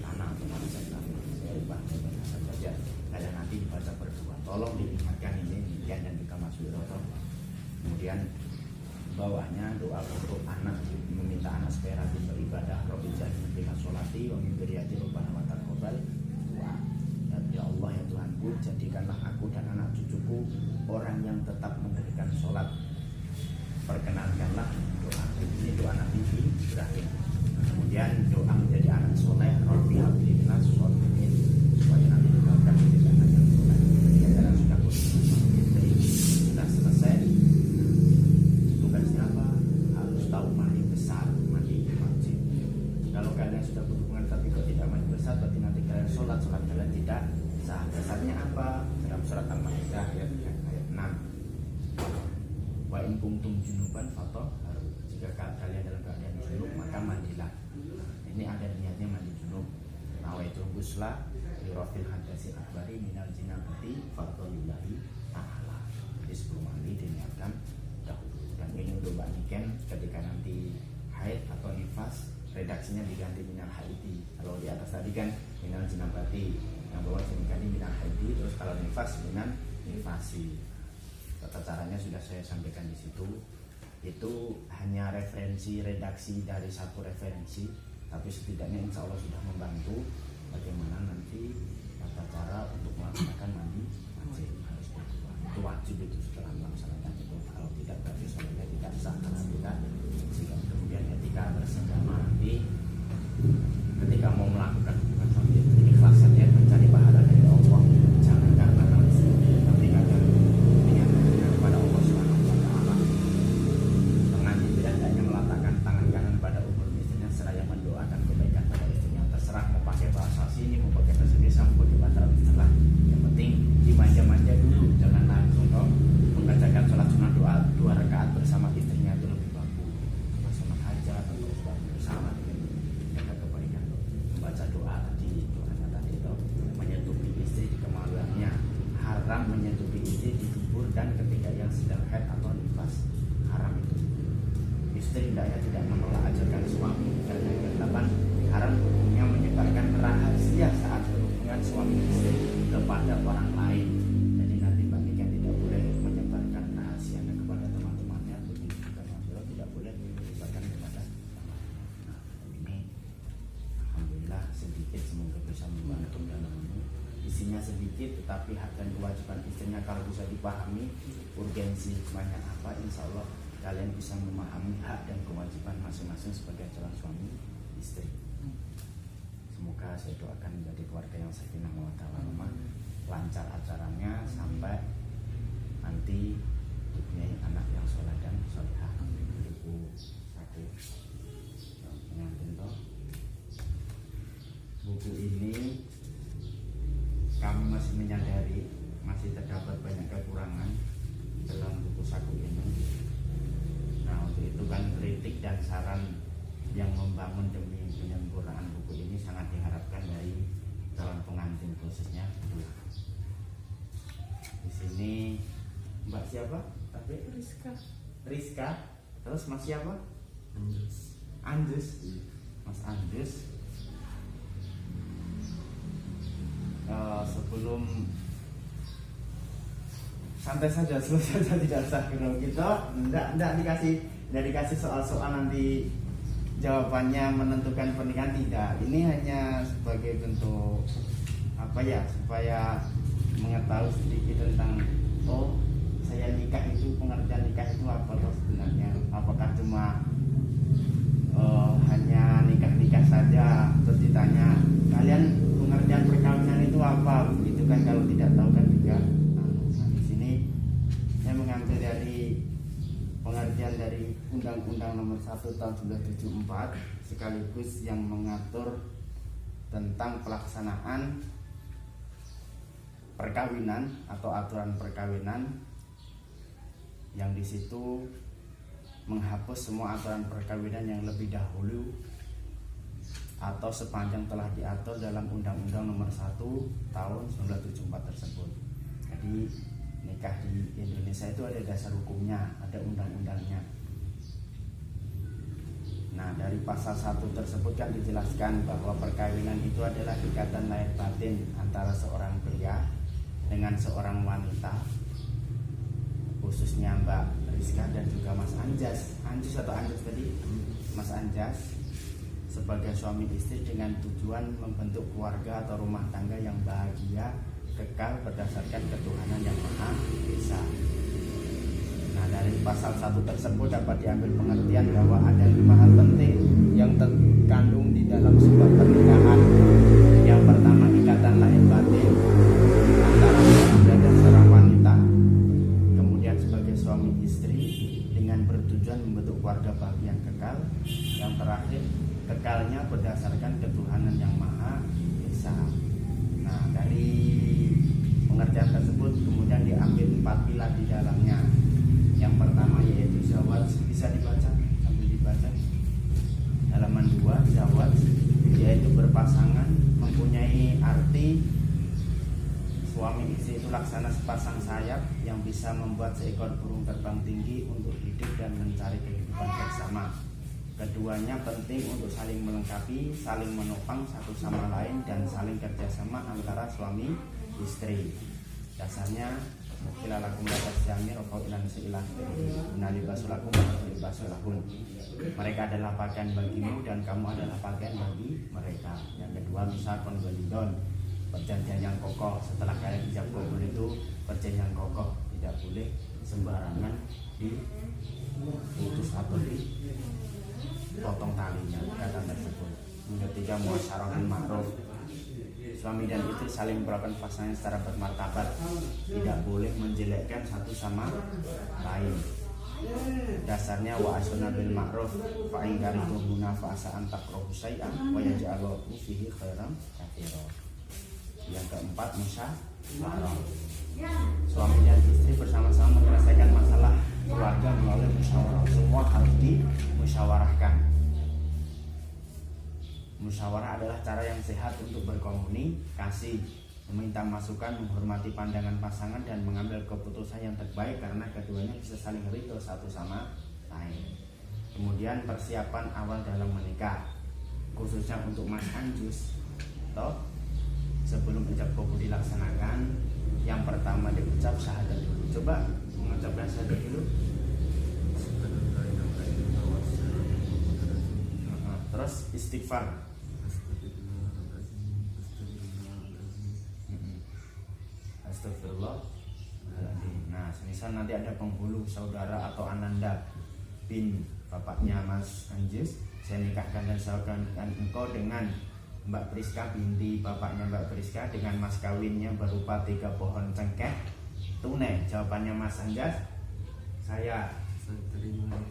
anak atau maksud nama saya ubah saja. Kalian nanti dibaca berdua. Tolong diingatkan ini demikian dan juga masuk roto. Kemudian bawahnya doa untuk anak, meminta anak supaya rajin beribadah, Rabbi ja'alni muqima sholati wa min dzurriyyati rabbana wa taqabbal du'a. Ya Allah ya Tuhanku, jadikanlah aku dan anak cucuku orang yang tetap mendirikan sholat. Perkenankanlah doa ini doa Nabi Ibrahim. Kemudian doa menjadi anak soleh, Rabbi habli minas sholihin, supaya nanti dikatakan menjadi anak yang soleh. Kalian sudah sudah selesai. Tugasnya apa? Harus tahu mandi besar, mandi wajib. Kalau kalian sudah berhubungan tapi kok tidak mandi besar, berarti nanti kalian sholat kalian tidak sah. Dasarnya apa? Dalam surat Al-Maidah ayat 6. Wa in kuntum junuban fatahharu. Jika kalian dalam keadaan junub maka mandilah. Ini ada niatnya mandi junub. Nawaitul ghusla li rafil hadasi akbari minal jinabati fardhulillahi ta'ala. Jadi sebelum mandi diniatkan dahulu. Dan ini untuk Mbak Niken ketika nanti haid atau nifas, redaksinya diganti minal haidi. Kalau di atas tadi kan minal jinabati, yang bawah diganti minal haidi, terus kalau nifas minal nifasi. Tata caranya sudah saya sampaikan di situ. Itu hanya referensi redaksi dari satu referensi, tapi setidaknya insya Allah sudah membantu bagaimana nanti tata cara untuk melaksanakan mandi wajib. Harus berdua. Itu wajib itu setelah melaksanakan itu. Kalau tidak berarti sholatnya tidak sah karena tidak. Kemudian ketika bersenggama nanti ketika mau melakukan hubungan suami istri, ikhlasannya mencari pahala dari Allah, jangan karena nafsu, tapi karena niatnya kepada Allah Subhanahu wa Ta'ala. Pengantin tidak hanya meletakkan tangan kanan pada umur istrinya seraya mendoakan kebaikan pada istrinya. Terserah mau pakai bahasa sini, mau pakai bahasa desa, mau pakai bahasa Arab, terserah. Yang penting dimanja-manja dulu, jangan langsung mengerjakan sholat sunnah doa 2 rakaat bersama istrinya itu lebih bagus. Bersama hajat atau bersama dengan jaga kebaikan. Membaca doa tadi, doanya tadi itu menyentuhi istri di kemaluannya, haram menyentuhi istri di dubur dan ketika yang sedang haid atau nifas, haram itu. Istri hendaknya tidak menolak ajakan suami. Dan yang ke-8, haram hukumnya menyebarkan rahasia saat berhubungan suami istri kepada orang lain. Jadi nanti Mbak Niken tidak boleh menyebarkan rahasianya kepada teman-temannya, begitu juga Mas Yoro tidak boleh menyebarkan kepada teman. Nah, ini alhamdulillah sedikit, semoga bisa membantu dalam ini. Isinya sedikit tetapi hak dan kewajiban istrinya kalau bisa dipahami, urgensi hikmahnya apa, insya Allah kalian bisa memahami hak dan kewajiban masing-masing sebagai calon suami istri. Semoga saya doakan menjadi keluarga yang sakinah mawaddah warahmah, lancar acaranya sampai nanti dipunyai anak yang soleh dan solehah. Ibu satu pengantin toh. Buku ini kami masih menyadari masih dan saran yang membangun demi penyempurnaan buku ini sangat diharapkan dari calon pengantin khususnya Bu. Di sini Mbak siapa? Tapi Rizka. Terus Mas siapa? Anjus. Mas Anjus. Sebelum santai saja, tidak usah kita tidak dikasih soal-soal nanti jawabannya menentukan pernikahan, tidak. Ini hanya sebagai bentuk apa ya, supaya mengetahui sedikit tentang saya nikah itu, pengertian nikah itu apa loh sebenarnya. Apakah cuma hanya nikah saja, terus ditanya kalian pengertian perkawinan itu apa, begitu kan, kalau tidak tahu kan juga. Nah, di sini saya mengambil dari pengertian dari Undang-Undang Nomor 1 Tahun 1974 sekaligus yang mengatur tentang pelaksanaan perkawinan atau aturan perkawinan, yang di situ menghapus semua aturan perkawinan yang lebih dahulu atau sepanjang telah diatur dalam Undang-Undang Nomor 1 Tahun 1974 tersebut. Jadi nikah di Indonesia itu ada dasar hukumnya, ada undang-undangnya. Nah, dari pasal 1 tersebut kan dijelaskan bahwa perkawinan itu adalah ikatan lahir batin antara seorang pria dengan seorang wanita, khususnya Mbak Rizka dan juga Mas Anjas tadi, Mas Anjas, sebagai suami istri dengan tujuan membentuk keluarga atau rumah tangga yang bahagia, kekal berdasarkan ketuhanan yang Maha Esa. Nah, dari pasal 1 tersebut dapat diambil pengertian bahwa ada 5 hal penting yang terkandung di dalam sebuah pernikahan. Yang pertama, ikatan lahir batin antara seorang pria dan seorang wanita. Kemudian sebagai suami istri dengan bertujuan membentuk keluarga bahagia yang kekal. Yang terakhir, kekalnya berdasarkan ketuhanan yang Maha Esa. Nah, dari pengertian tersebut kemudian diambil 4 pilar di dalamnya. Yang pertama yaitu zawaj, bisa dibaca sambil dibaca. Halaman 2, zawaj yaitu berpasangan, mempunyai arti suami istri itu laksana sepasang sayap yang bisa membuat seekor burung terbang tinggi untuk hidup dan mencari kehidupan bersama. Keduanya penting untuk saling melengkapi, saling menopang satu sama lain, dan saling kerjasama antara suami istri. Dasarnya mukila lakum lakas jamir rokau ilan seilah unali basulakum wa basulahun. Mereka adalah pakaian bagimu dan kamu adalah pakaian bagi mereka. Yang kedua, misakon walidon, perjanjian yang kokoh. Setelah kalian ijab kabul itu perjanjian yang kokoh, tidak boleh sembarangan diputus atau dipotong talinya, kata tersebut. Yang ketiga, muasyarahul ma'ruf, suami dan istri saling memperlakukan pasangan secara bermartabat, tidak boleh menjelekkan satu sama lain. Dasarnya wa asyuna bil ma'ruf fa in karituhuna fa asa an takrahu syai'an wa yaj'alahu fihi khairan katsiran. Yang keempat, musyawarah. Suami dan istri bersama-sama menyelesaikan masalah keluarga melalui musyawarah. Semua harus dimusyawarahkan. Musyawarah adalah cara yang sehat untuk berkomunikasi, meminta masukan, menghormati pandangan pasangan, dan mengambil keputusan yang terbaik karena keduanya bisa saling ridho satu sama lain. Kemudian persiapan awal dalam menikah, khususnya untuk Mas Anjus, sebelum ijab kabul dilaksanakan, yang pertama diucap syahadat dulu. Coba mengucapkan syahadat dulu. Terus istighfar. Astagfirullah. Nah, semisal nanti ada penghulu saudara atau ananda bin bapaknya Mas Anjus, saya nikahkan dan saudarkan engkau dengan Mbak Priska binti bapaknya Mbak Priska dengan mas kawinnya berupa 3 pohon cengkeh tunai. Jawabannya Mas Anjas, saya terima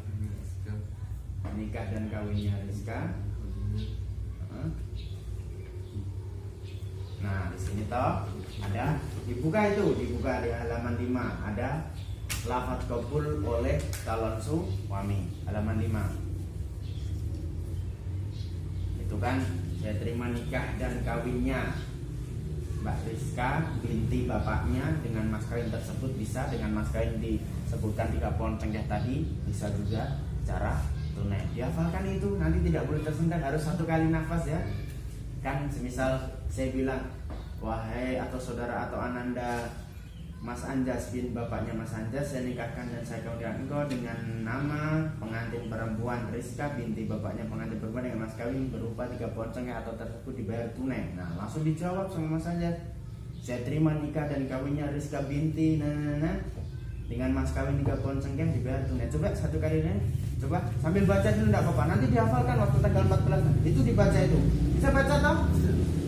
nikah dan kawinnya Rizka. Nah, di sini toh ada dibuka di halaman 5 ada lafaz qabul oleh calon suami, halaman 5. itu kan saya terima nikah dan kawinnya Mbak Rizka binti bapaknya dengan mas kawin tersebut, bisa dengan mas kawin disebutkan 3 pohon cengkeh tadi, bisa juga secara tunai. Dihafalkan itu, nanti tidak boleh tersendat, harus 1 kali nafas ya. Kan semisal saya bilang, wahai atau saudara atau ananda Mas Anjas bin bapaknya Mas Anjas, saya nikahkan dan saya kawinkan engkau dengan nama pengantin perempuan Rizka binti bapaknya pengantin perempuan dengan mas kawin berupa 3 pohon cengkeh atau tersebut dibayar tunai. Nah langsung dijawab sama Mas Anjas, saya terima nikah dan kawinnya Rizka binti dengan mas kawin 3 pohon cengkeh dibayar tunai. Coba 1 kali nih, coba sambil baca dulu enggak apa-apa, nanti dihafalkan waktu tanggal 14 itu dibaca itu. Bisa baca toh?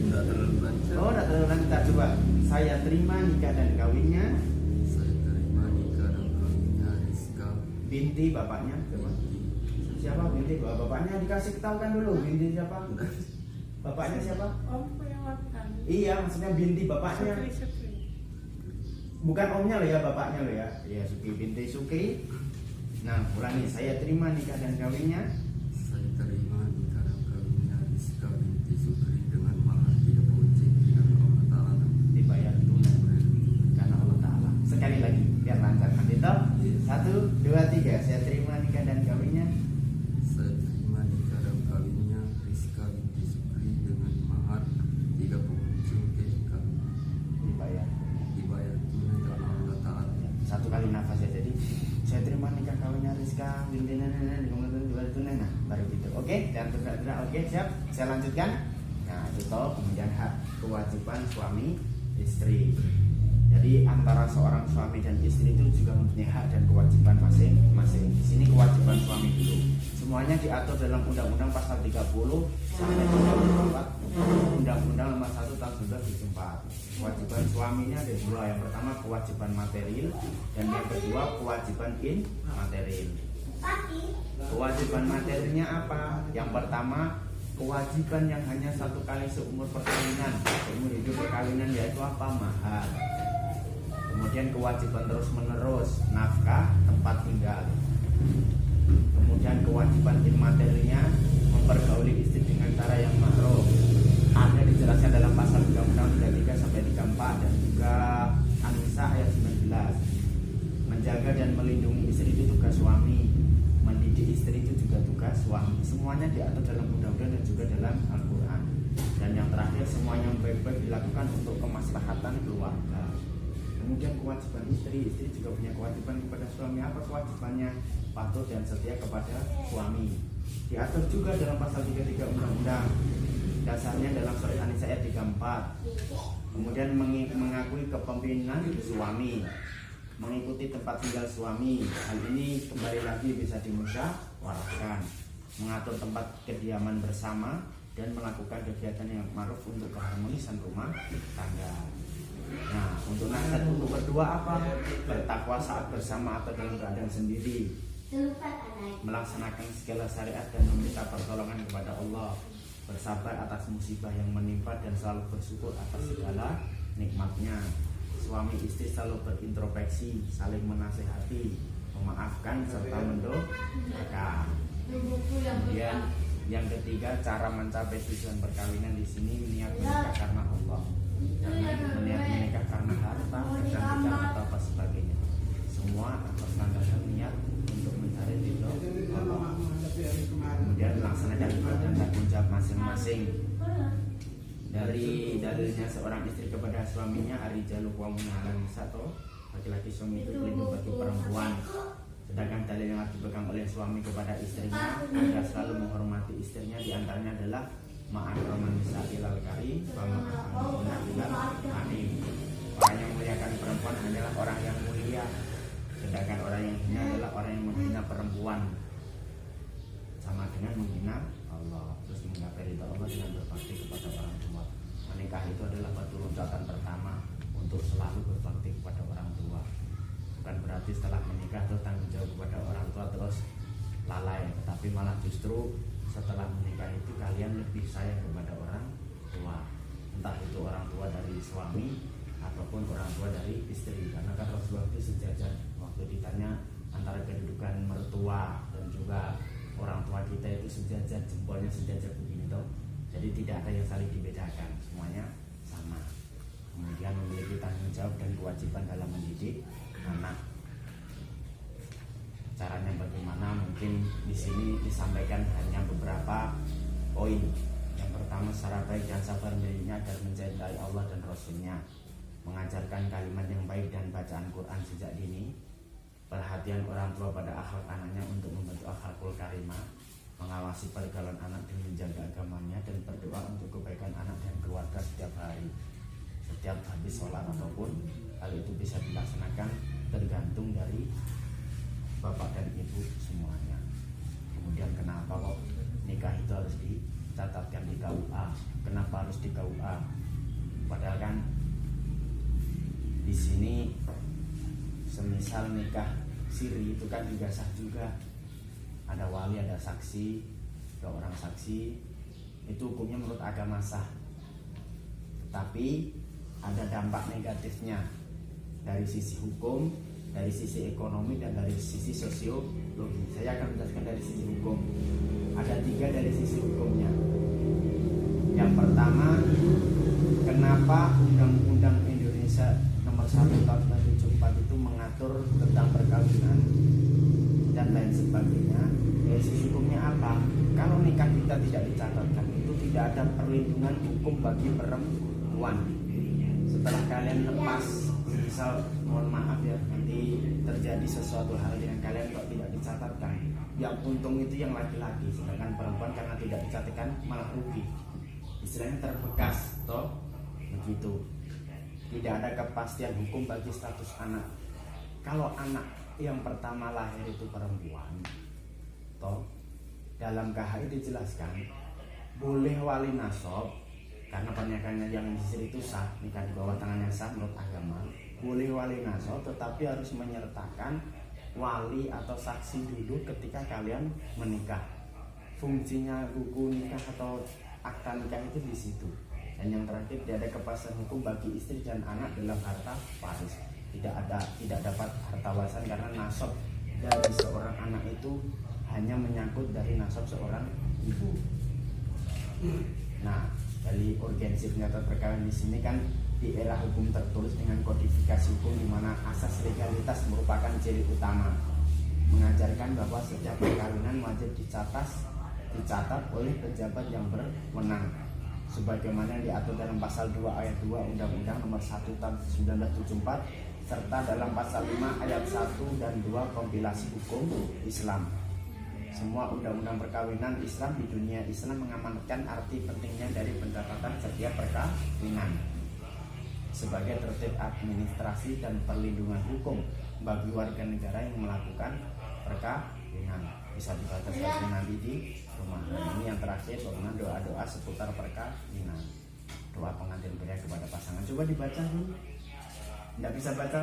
Enggak terlalu lancar. Oh enggak terlalu lancar, coba. Saya terima nikah dan kawinnya Saya terima nikah dan kawinnya Rizka binti bapaknya. Coba. Siapa binti bapaknya, dikasih tahukan dulu binti siapa? Bapaknya siapa? Om punya makan. Iya, maksudnya binti bapaknya. Sukri. Bukan omnya loh ya, bapaknya loh ya. Iya, Sukri binti Sukri. Nah, ulangi, saya terima nikah dan kawinnya. Saya terima nikah dan kawinnya Rizka binti Sukri dengan mahar 30 cengkeh karena Allah Ta'ala. Dibayar tunai karena Allah Ta'ala. Sekali lagi, biar lancar nanti toh. 1, 2, 3. Saya terima nikah dan kawinnya. Saya terima nikah dan kawinnya Rizka binti Sukri dengan mahar 30 cengkeh karena Dibayar. dibayar tunai karena Allah Ta'ala. 1 kali nafas ya, jadi saya terima nikah kawinnya Rizka binti kemudian dibayar tunai. Nah baru gitu. Oke, jangan tergerak. Oke, siap, saya lanjutkan. Nah itu toh, kemudian hak kewajiban suami istri. Jadi antara seorang suami dan istri itu juga mempunyai hak dan kewajiban masing-masing. Di sini kewajiban suami dulu. Semuanya diatur dalam Undang-Undang Pasal 30 sampai 34 Undang-Undang Nomor 1 Tahun 1974. Kewajiban suaminya ada 2. Yang pertama kewajiban material dan yang kedua kewajiban immaterial. Kewajiban materialnya apa? Yang pertama kewajiban yang hanya 1 kali seumur perkawinan, seumur hidup perkawinan, yaitu apa? Mahar. Kemudian kewajiban terus menerus, nafkah, tempat tinggal. Kemudian kewajiban immaterialnya mempergauli istri dengan cara yang ma'ruf. Ada dijelaskan dalam pasal Undang-Undang 33 sampai 34 dan juga An-Nisa ayat 19. Menjaga dan melindungi istri itu tugas suami. Mendidik istri itu juga tugas suami. Semuanya diatur dalam undang-undang dan juga dalam Al-Quran. Dan yang terakhir, semuanya yang baik-baik dilakukan untuk kemaslahatan keluarga. Kemudian kewajiban istri juga punya kewajiban kepada suami. Apa kewajibannya? Patuh dan setia kepada suami. Diatur juga dalam pasal 33 Undang-Undang. Dasarnya dalam surat An-Nisa ayat 34. Kemudian mengakui kepemimpinan suami, mengikuti tempat tinggal suami. Hal ini kembali lagi bisa dimusyawarahkan. Mengatur tempat kediaman bersama dan melakukan kegiatan yang ma'ruf untuk keharmonisan rumah tangga. Nah, untuk nasihat untuk berdua apa? Bertakwa saat bersama atau dalam keadaan sendiri. Melaksanakan segala syariat dan meminta pertolongan kepada Allah. Bersabar atas musibah yang menimpa dan selalu bersyukur atas segala nikmatnya. Suami istri selalu berintrospeksi, saling menasehati, memaafkan serta mendoakan. Kemudian yang ketiga, cara mencapai tujuan perkawinan di sini niat menikah karena Allah. Jangan niat menikah karena harta, kecantikan atau apa sebagainya. Semua atas landasan niat untuk mencari ridho Allah. Kemudian melaksanakan ibadah dan tanggung jawab masing-masing. Dari dalilnya seorang istri kepada suaminya, arijalu qawwamuna 'alan nisa, laki-laki suami itu pelindung bagi perempuan. Sedangkan dalil yang dipegang oleh suami kepada istrinya, ada selalu menghormati istrinya, diantaranya adalah ma'akraman nisa ilal karim wa ma'akraman ilal anim. Orang yang memuliakan perempuan adalah orang yang mulia, sedangkan orang yang hina adalah orang yang menghina perempuan, sama dengan menghina Allah. Terus menggapai ridha Allah dengan berbakti kepada orang tua. Menikah itu adalah batu loncatan pertama untuk selalu berbakti kepada orang tua. Bukan berarti setelah menikah terus tanggung jawab kepada orang tua terus lalai, tetapi malah justru setelah menikah itu kalian lebih sayang kepada orang tua, entah itu orang tua dari suami ataupun orang tua dari istri. Karena kan Rasulullah itu sejajar, waktu ditanya antara kedudukan mertua dan juga orang tua kita itu sejajar, jempolnya sejajar begini toh. Jadi tidak ada yang saling dibedakan, semuanya sama. Kemudian memiliki tanggung jawab dan kewajiban dalam mendidik anak. Caranya bagaimana? Mungkin di sini disampaikan hanya beberapa poin. Yang pertama, secara baik dan sabar mendidiknya agar mencintai Allah dan Rasulnya, mengajarkan kalimat yang baik dan bacaan Quran sejak dini, perhatian orang tua pada akhlak anaknya untuk membentuk akhlakul karimah, mengawasi pergaulan anak dan menjaga agamanya, dan berdoa untuk kebaikan anak dan keluarga setiap hari, setiap habis sholat ataupun hal itu bisa dilaksanakan tergantung dari bapak dan ibu semuanya. Kemudian kenapa kok nikah itu harus dicatatkan di KUA? Kenapa harus di KUA? Padahal kan di sini semisal nikah siri itu kan juga sah juga. Ada wali, ada saksi, ada orang saksi, itu hukumnya menurut agama sah. Tapi ada dampak negatifnya dari sisi hukum, dari sisi ekonomi, dan dari sisi sosiologi. Saya akan menjelaskan dari sisi hukum. Ada 3 dari sisi hukumnya. Yang pertama, kenapa Undang-Undang Indonesia nomor 1 tahun 1974 itu mengatur tentang perkawinan dan lain sebagainya. Dari sisi hukumnya apa? Kalau nikah kita tidak dicatatkan, itu tidak ada perlindungan hukum bagi perempuan. Setelah kalian lepas, misal mohon maaf ya, nanti terjadi sesuatu hal dengan kalian kok tidak dicatatkan, yang untung itu yang laki-laki, sedangkan perempuan karena tidak dicatatkan malah rugi. Istilahnya terbekas, toh begitu. Tidak ada kepastian hukum bagi status anak. Kalau anak yang pertama lahir itu perempuan, toh dalam KHI dijelaskan boleh wali nasab, karena panyakannya yang disir itu sah, nikah di bawah tangan yang sah menurut agama. Boleh wali nasab, tetapi harus menyertakan wali atau saksi dulu ketika kalian menikah. Fungsinya buku nikah atau akta nikah itu di situ. Dan yang terakhir, tidak ada kepastian hukum bagi istri dan anak dalam harta waris. Tidak dapat harta warisan karena nasab dari seorang anak itu hanya menyangkut dari nasab seorang ibu. Nah, dari urgensi penyatakan perkawinan di sini kan di era hukum tertulis dengan kodifikasi hukum di mana asas legalitas merupakan ciri utama, mengajarkan bahwa setiap perkawinan wajib dicatat oleh pejabat yang berwenang, sebagaimana yang diatur dalam pasal 2 ayat 2 Undang-Undang nomor 1 tahun 1974 serta dalam pasal 5 ayat 1 dan 2 kompilasi hukum Islam. Semua undang-undang perkawinan Islam di dunia Islam mengamanatkan arti pentingnya dari pencatatan setiap perkawinan sebagai tertib administrasi dan perlindungan hukum bagi warga negara yang melakukan perkawinan. Bisa dibaca seperti nanti di rumah. Dan ini yang terakhir, bagaimana doa-doa seputar perkawinan, doa pengantin pria kepada pasangan. Coba dibaca dulu. Tidak bisa baca?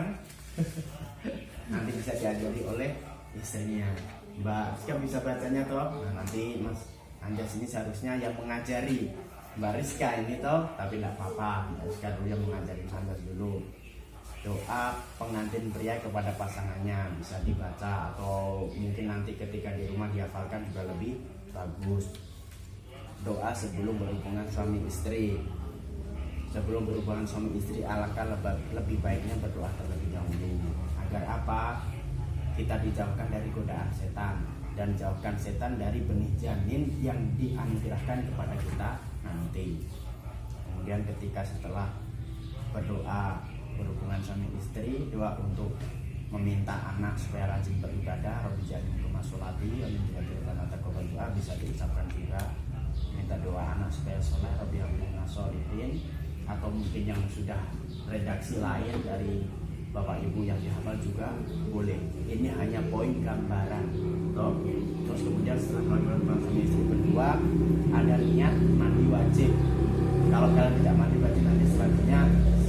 Nanti bisa diajari oleh istrinya. Mbak Rizka bisa bacanya toh? Nah, nanti Mas Anjas ini seharusnya yang mengajari Mbak Rizka ini toh, tapi tidak apa-apa, Mbak Rizka dulu yang mengajari Anjas dulu. Doa pengantin pria kepada pasangannya bisa dibaca, atau mungkin nanti ketika di rumah dihafalkan juga lebih bagus. Doa sebelum berhubungan suami istri. Sebelum berhubungan suami istri, alangkah lebih baiknya berdoa terlebih dahulu. Agar apa? Kita dijauhkan dari godaan setan, dan jauhkan setan dari benih janin yang dianugerahkan kepada kita nanti. Kemudian ketika setelah berdoa berhubungan suami istri, doa untuk meminta anak supaya rajin beribadah, Rabbi ja'alni muqima sholati wa min dzurriyyati taqabbal doa, bisa diucapkan juga. Minta doa anak supaya sholat, Rabbi habli minas sholihin, atau mungkin yang sudah redaksi lain dari bapak ibu yang dihafal juga boleh. Ini hanya poin gambaran toh. Terus kemudian setelah melakukan suami istri berdua, ada niat mandi wajib. Kalau kalian tidak mandi wajib, nanti selanjutnya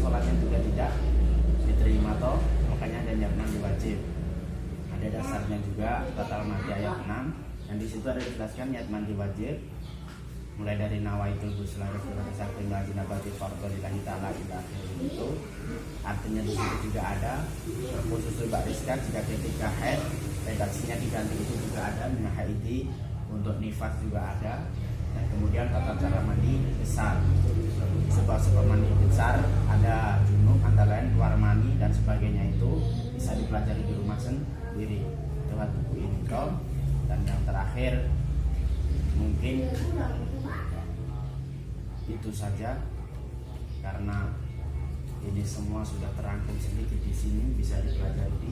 sholatnya juga tidak diterima toh. Makanya ada niat mandi wajib. Ada dasarnya juga, batal mandi ayat 6. Dan di situ ada dijelaskan niat mandi wajib mulai dari nawaitul ghusla sakti lagi nabati fardhu lillahi ta'ala ila akhir itu. Artinya di situ juga ada khusus Mbak Rizka jika ketika haid redaksinya diganti, itu juga ada minah haidi. Untuk nifas juga ada. Dan kemudian tata cara mandi besar. Sebab mandi besar ada junub, antara lain keluar mani dan sebagainya, itu bisa dipelajari di rumah sendiri lewat buku ini toh. Dan yang terakhir mungkin itu saja, karena ini semua sudah terangkum sedikit di sini, bisa dipelajari di